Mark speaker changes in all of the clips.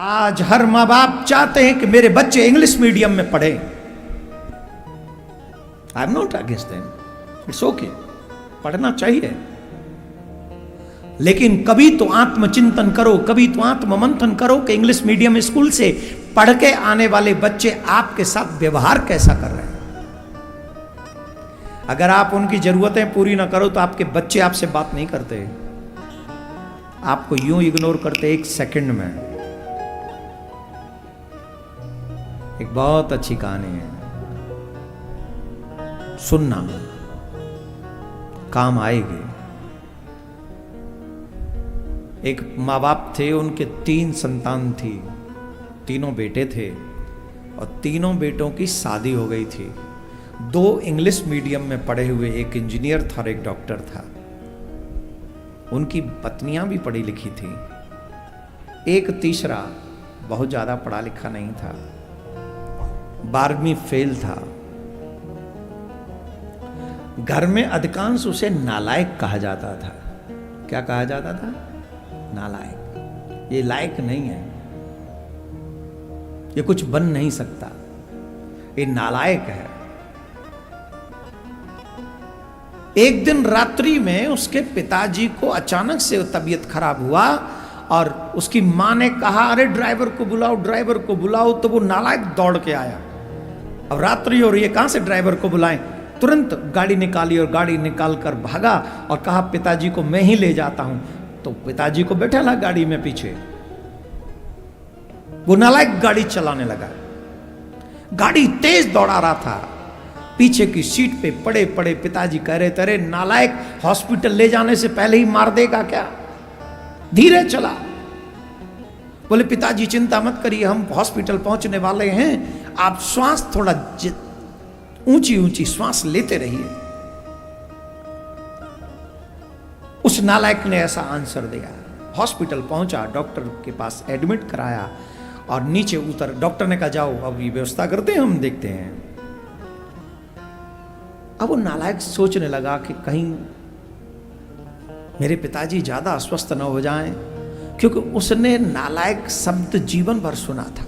Speaker 1: आज हर माँ बाप चाहते हैं कि मेरे बच्चे इंग्लिश मीडियम में पढ़े। I am not against them, it's okay, पढ़ना चाहिए, लेकिन कभी तो आत्मचिंतन करो, कभी तो आत्ममंथन करो कि इंग्लिश मीडियम स्कूल से पढ़ के आने वाले बच्चे आपके साथ व्यवहार कैसा कर रहे हैं। अगर आप उनकी जरूरतें पूरी ना करो तो आपके बच्चे आपसे बात नहीं करते, आपको यूं इग्नोर करते एक सेकंड में। एक बहुत अच्छी कहानी है, सुनना, काम आएगी। एक माँ बाप थे, उनके 3 संतान थी, तीनों बेटे थे और तीनों बेटों की शादी हो गई थी। 2 इंग्लिश मीडियम में पढ़े हुए, एक इंजीनियर था और एक डॉक्टर था। उनकी पत्नियां भी पढ़ी लिखी थी। एक तीसरा बहुत ज्यादा पढ़ा लिखा नहीं था, 12वीं फेल था। घर में अधिकांश उसे नालायक कहा जाता था। क्या कहा जाता था? नालायक, ये लायक नहीं है, ये कुछ बन नहीं सकता, ये नालायक है। एक दिन रात्रि में उसके पिताजी को अचानक से तबीयत खराब हुआ और उसकी मां ने कहा, अरे ड्राइवर को बुलाओ, ड्राइवर को बुलाओ। तो वो नालायक दौड़ के आया। अब रात्रि हो रही है, कहां से ड्राइवर को बुलाएं? तुरंत गाड़ी निकाली और गाड़ी निकाल कर भागा और कहा, पिताजी को मैं ही ले जाता हूं। तो पिताजी को बैठा ला गाड़ी में पीछे, वो नालायक गाड़ी चलाने लगा। गाड़ी तेज दौड़ा रहा था, पीछे की सीट पे पड़े पड़े पिताजी कह रहे, तेरे नालायक, हॉस्पिटल ले जाने से पहले ही मार देगा क्या? धीरे चला। बोले, पिताजी चिंता मत करिए, हम हॉस्पिटल पहुंचने वाले हैं, आप श्वास थोड़ा ऊंची ऊंची श्वास लेते रहिए। उस नालायक ने ऐसा आंसर दिया। हॉस्पिटल पहुंचा, डॉक्टर के पास एडमिट कराया और नीचे उतर। डॉक्टर ने कहा, जाओ अब ये व्यवस्था करते हैं, हम देखते हैं। अब वो नालायक सोचने लगा कि कहीं मेरे पिताजी ज्यादा अस्वस्थ न हो जाएं, क्योंकि उसने नालायक शब्द जीवन भर सुना था।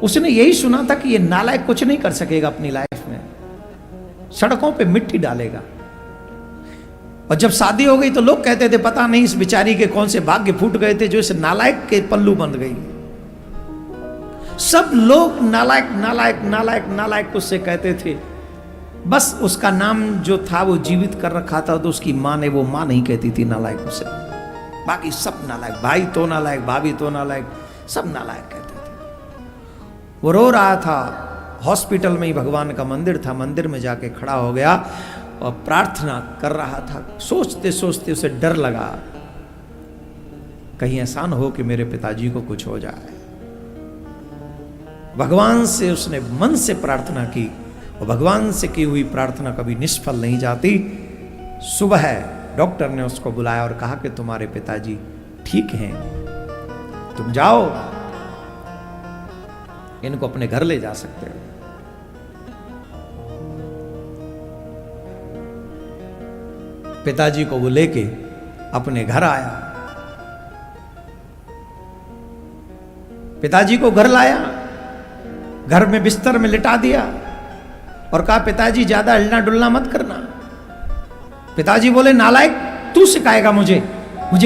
Speaker 1: उसने यही सुना था कि ये नालायक कुछ नहीं कर सकेगा अपनी लाइफ में, सड़कों पे मिट्टी डालेगा। और जब शादी हो गई तो लोग कहते थे, पता नहीं इस बेचारी के कौन से भाग्य फूट गए थे जो इस नालायक के पल्लू बंध गई। सब लोग नालायक नालायक नालायक नालायक उससे कहते थे। बस उसका नाम जो था वो जीवित कर रखा था, तो उसकी मां ने, वो मां नहीं कहती थी नालायक उसे। बाकी सब नालायक, भाई तो नालायक, भाभी तो नालायक, सब नालायक कहते थे। वो रो रहा था। हॉस्पिटल में ही भगवान का मंदिर था, मंदिर में जाके खड़ा हो गया और प्रार्थना कर रहा था। सोचते सोचते उसे डर लगा, कहीं ऐसा न हो कि मेरे पिताजी को कुछ हो जाए। भगवान से उसने मन से प्रार्थना की और भगवान से की हुई प्रार्थना कभी निष्फल नहीं जाती। सुबह डॉक्टर ने उसको बुलाया और कहा कि तुम्हारे पिताजी ठीक हैं, तुम जाओ, इनको अपने घर ले जा सकते हो। पिताजी को वो लेके अपने घर आया। पिताजी को घर लाया, घर में बिस्तर में लिटा दिया और कहा, पिताजी ज्यादा हिलना डुलना मत करना। पिताजी बोले, नालायक, तू सिखाएगा मुझे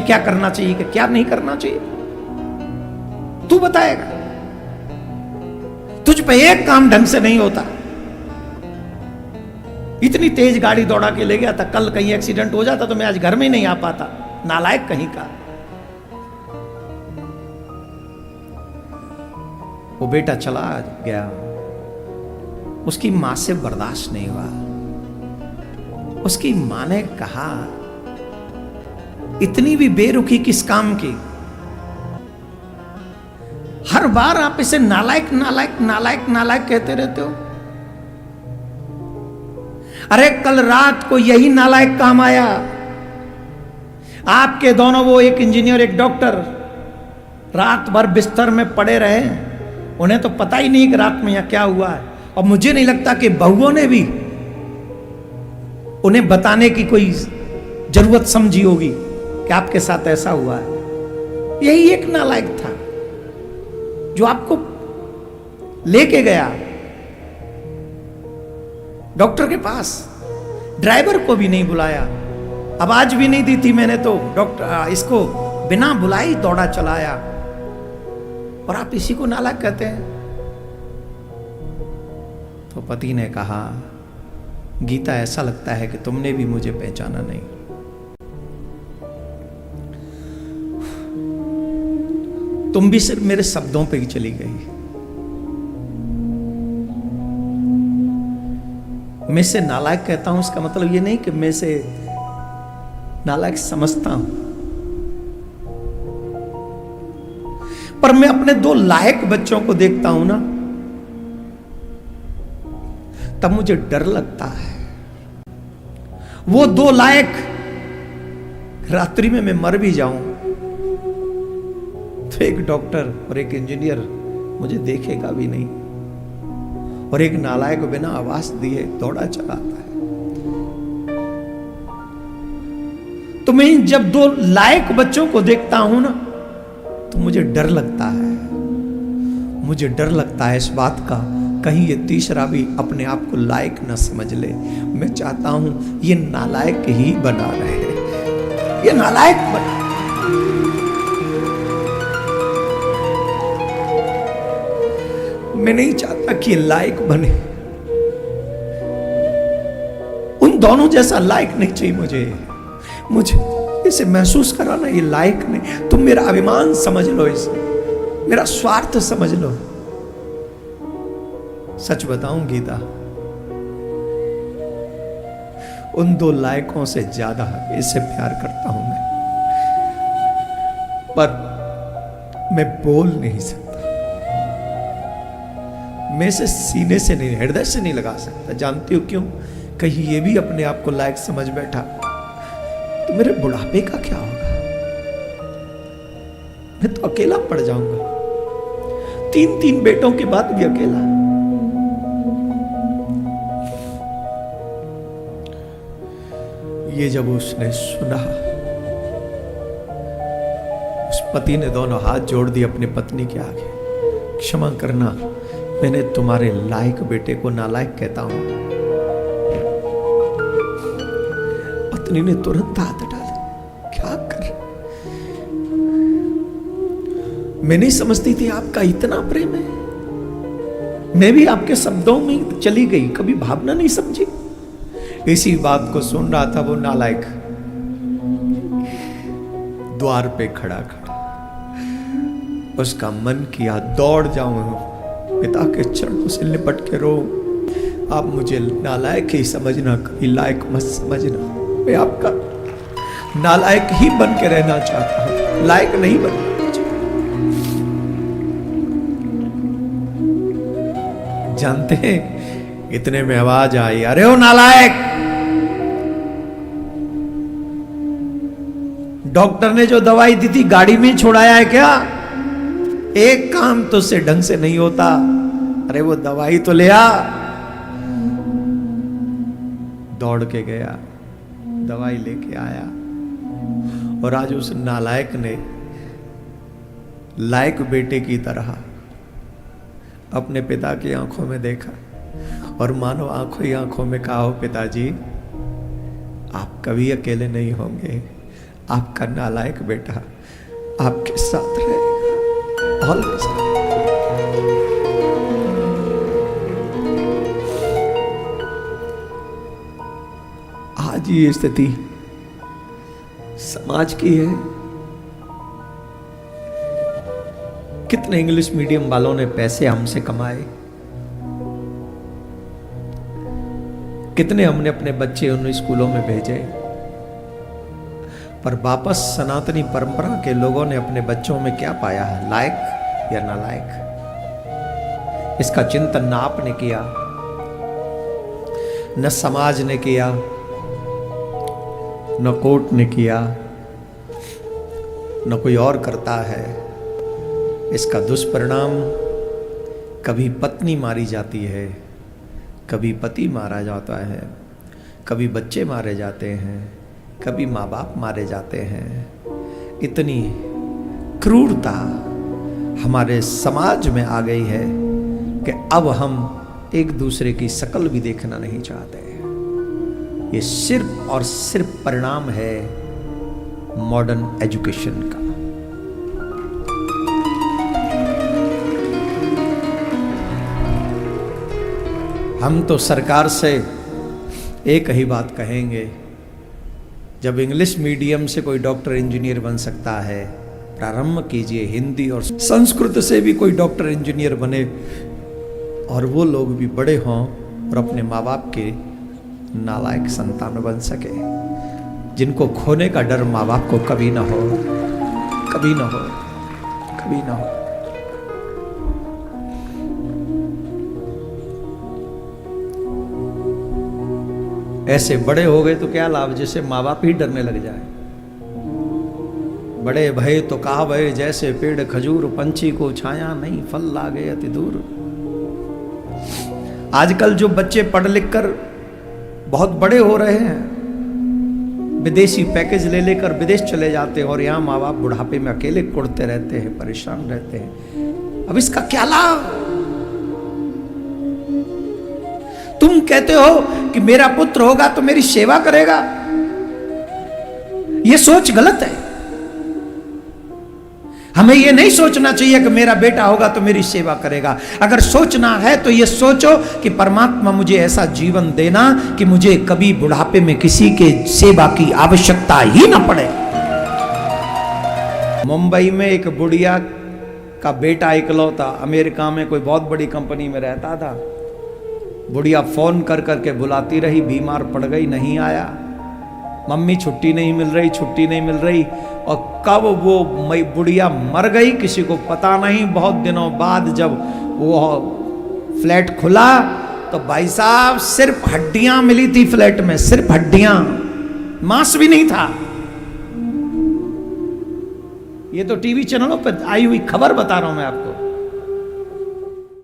Speaker 1: क्या करना चाहिए, क्या नहीं करना चाहिए, तू बताएगा। तुझ पे एक काम ढंग से नहीं होता। इतनी तेज गाड़ी दौड़ा के ले गया था, कल कहीं एक्सीडेंट हो जाता तो मैं आज घर में ही नहीं आ पाता। नालायक कहीं का। वो बेटा चला गया, उसकी मां से बर्दाश्त नहीं हुआ। उसकी मां ने कहा, इतनी भी बेरुखी किस काम की? हर बार आप इसे नालायक नालायक नालायक नालायक कहते रहते हो। अरे कल रात को यही नालायक काम आया। आपके दोनों, वो एक इंजीनियर एक डॉक्टर, रात भर बिस्तर में पड़े रहे। उन्हें तो पता ही नहीं कि रात में यहां क्या हुआ है। और मुझे नहीं लगता कि बहुओं ने भी उन्हें बताने की कोई जरूरत समझी होगी। कि आपके साथ ऐसा हुआ है। यही एक नालायक था जो आपको लेके गया डॉक्टर के पास, ड्राइवर को भी नहीं बुलाया, आवाज भी नहीं दी थी मैंने तो डॉक्टर इसको बिना बुलाई दौड़ा चलाया, और आप इसी को नालायक कहते हैं। तो पति ने कहा, गीता ऐसा लगता है कि तुमने भी मुझे पहचाना नहीं। तुम भी सिर्फ मेरे शब्दों पे ही चली गई। मैं से नालायक कहता हूं, इसका मतलब ये नहीं कि मैं से नालायक समझता हूं, पर मैं अपने दो लायक बच्चों को देखता हूं ना, तब मुझे डर लगता है। वो दो लायक रात्रि में मैं मर भी जाऊं तो एक डॉक्टर और एक इंजीनियर मुझे देखेगा भी नहीं, और एक नालायक बिना आवाज दिए दौड़ा चलाता है। तो मैं जब दो लायक बच्चों को देखता हूं ना, तो मुझे डर लगता है। मुझे डर लगता है इस बात का, कहीं ये तीसरा भी अपने आप को लायक न समझ ले। मैं चाहता हूं ये नालायक ही बना रहे, ये नालायक बना। मैं नहीं चाहता कि ये लायक बने। उन दोनों जैसा लायक नहीं चाहिए मुझे इसे महसूस कराना ये लायक नहीं। तुम मेरा अभिमान समझ लो, इसे मेरा स्वार्थ समझ लो। सच बताऊं गीता, उन दो लायकों से ज्यादा इसे प्यार करता हूं मैं, पर मैं बोल नहीं सकता। मैं इसे सीने से नहीं, हृदय से नहीं लगा सकता। जानती हो क्यों? कहीं ये भी अपने आप को लायक समझ बैठा तो मेरे बुढ़ापे का क्या होगा? मैं तो अकेला पड़ जाऊंगा, 3 बेटों के बाद भी अकेला। ये जब उसने सुना, उस पति ने दोनों हाथ जोड़ दिए अपनी पत्नी के आगे। क्षमा करना, मैंने तुम्हारे लायक बेटे को नालायक कहता हूं। पत्नी ने तुरंत हाथ डाला, क्या कर? मैं नहीं समझती थी आपका इतना प्रेम है। मैं भी आपके शब्दों में चली गई, कभी भावना नहीं समझी। इसी बात को सुन रहा था वो नालायक, द्वार पे खड़ा उसका मन किया दौड़ जाऊं, पिता के चरणों से लिपट के रो, आप मुझे नालायक ही समझना, कभी लायक मत समझना। मैं आपका नालायक ही बन के रहना चाहता हूं, लायक नहीं बनना चाहता। जानते हैं, इतने में आवाज आई, अरे ओ नालायक, डॉक्टर ने जो दवाई दी थी गाड़ी में छोड़ाया है क्या? एक काम तो से ढंग से नहीं होता। अरे वो दवाई तो ले आ। दौड़ के गया, दवाई लेके आया, और आज उस नालायक ने लायक बेटे की तरह अपने पिता की आंखों में देखा, और मानो आंखों ही आंखों में कहा, पिताजी आप कभी अकेले नहीं होंगे, आपका नालायक बेटा आपके साथ रहेगा ऑलवेज। आज ये स्थिति समाज की है। कितने इंग्लिश मीडियम वालों ने पैसे हमसे कमाए, कितने हमने अपने बच्चे उन स्कूलों में भेजे, पर वापस सनातनी परंपरा के लोगों ने अपने बच्चों में क्या पाया है, लायक या नालायक? इसका चिंतन न आपने किया, न समाज ने किया, न कोर्ट ने किया, न कोई और करता है। इसका दुष्परिणाम, कभी पत्नी मारी जाती है, कभी पति मारा जाता है, कभी बच्चे मारे जाते हैं, कभी माँ बाप मारे जाते हैं। इतनी क्रूरता हमारे समाज में आ गई है कि अब हम एक दूसरे की शकल भी देखना नहीं चाहते। ये सिर्फ और सिर्फ परिणाम है मॉडर्न एजुकेशन का। हम तो सरकार से एक ही बात कहेंगे, जब इंग्लिश मीडियम से कोई डॉक्टर इंजीनियर बन सकता है, प्रारंभ कीजिए हिंदी और संस्कृत से भी कोई डॉक्टर इंजीनियर बने और वो लोग भी बड़े हों और अपने माँ बाप के नालायक संतान बन सके, जिनको खोने का डर माँ बाप को कभी ना हो, कभी ना हो, कभी ना हो। ऐसे बड़े हो गए तो क्या लाभ, जैसे माँ बाप ही डरने लग जाए। बड़े भय तो कहा भय, जैसे पेड़ खजूर, पंछी को छाया नहीं, फल लागे अति दूर। आजकल जो बच्चे पढ़ लिख कर बहुत बड़े हो रहे हैं, विदेशी पैकेज ले लेकर विदेश चले जाते हैं और यहाँ माँ बाप बुढ़ापे में अकेले कुड़ते रहते हैं, परेशान रहते हैं। अब इसका क्या लाभ? तुम कहते हो कि मेरा पुत्र होगा तो मेरी सेवा करेगा, यह सोच गलत है। हमें यह नहीं सोचना चाहिए कि मेरा बेटा होगा तो मेरी सेवा करेगा। अगर सोचना है तो यह सोचो कि परमात्मा मुझे ऐसा जीवन देना कि मुझे कभी बुढ़ापे में किसी के सेवा की आवश्यकता ही ना पड़े। मुंबई में एक बुढ़िया का बेटा इकलौता, अमेरिका में कोई बहुत बड़ी कंपनी में रहता था। बुढ़िया फोन कर करके बुलाती रही, बीमार पड़ गई, नहीं आया। मम्मी छुट्टी नहीं मिल रही, छुट्टी नहीं मिल रही। और कब वो बुढ़िया मर गई किसी को पता नहीं। बहुत दिनों बाद जब वो फ्लैट खुला तो भाई साहब सिर्फ हड्डियां मिली थी फ्लैट में, सिर्फ हड्डियां, मांस भी नहीं था। ये तो टीवी चैनलों पर आई हुई खबर बता रहा हूं मैं आपको।